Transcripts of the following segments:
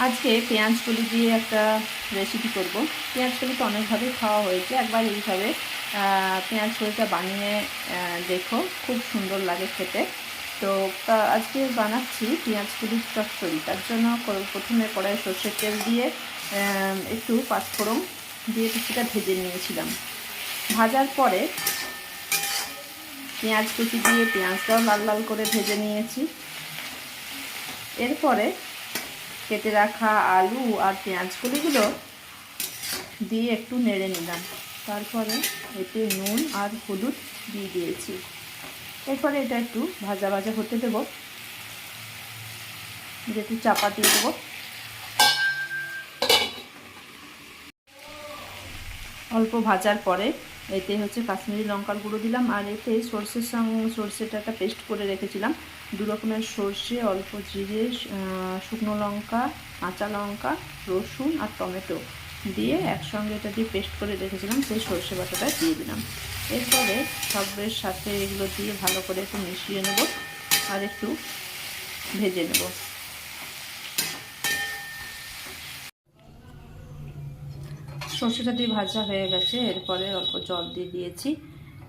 আজকে পেঁয়াজ কলি দিয়ে একটা রেসিপি করব। পেঁয়াজ কলি তো অনেকভাবে খাওয়া হয়েছে, একবার এইভাবে পেঁয়াজ কলিটা বানিয়ে দেখো, খুব সুন্দর লাগে খেতে। তো আজকে বানাচ্ছি পেঁয়াজ কলির চচ্চড়ি। তার জন্য প্রথমে কড়াইয়ে সর্ষের তেল দিয়ে একটু পাঁচফোড়ন দিয়ে কিছুটা ভেজে নিয়েছিলাম। ভাজার পরে পেঁয়াজ কুচি দিয়ে পেঁয়াজটাও লাল লাল করে ভেজে নিয়েছি। এরপরে কেটে রাখা আলু আর পেঁয়াজকলিগুলো দিয়ে একটু নেড়ে নিলাম। তারপরে এতে নুন আর হলুদ দিয়ে দিয়েছি। এরপরে এটা একটু ভাজা ভাজা হতে দেবো, একটু চাপা দিয়ে দেবো। অল্প ভাজার পরে এতে কাশ্মীরি লঙ্কার গুঁড়ো দিলাম, আর এতে সর্ষেটা একটা পেস্ট করে রেখেছিলাম। দু রকমের সর্ষে, অল্প জিরে, শুকনো লঙ্কা, কাঁচা লঙ্কা, রসুন আর টমেটো দিয়ে একসঙ্গে এটা দিয়ে পেস্ট করে রেখেছিলাম, সেই সর্ষে বাটাটা দিয়ে দিলাম। এরপরে সবের সাথে এগুলো দিয়ে ভালো করে একটু মিশিয়ে নেব আর একটু ভেজে নেব। সর্ষেটা দিয়ে ভাজা হয়ে গেছে। এরপরে অল্প জল দিয়ে দিয়েছি,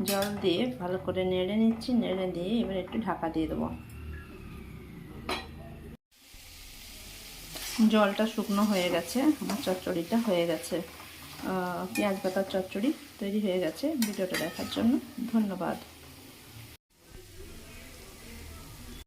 জল দিয়ে ভালো করে নেড়ে নিচ্ছি। নেড়ে দিয়ে এবার একটু ঢাকা দিয়ে দেবো। জলটা শুকনো হয়ে গেছে, আমার চচ্চড়িটা হয়ে গেছে। পেঁয়াজ বাটার চচ্চড়ি তৈরি হয়ে গেছে। ভিডিওটা দেখার জন্য ধন্যবাদ।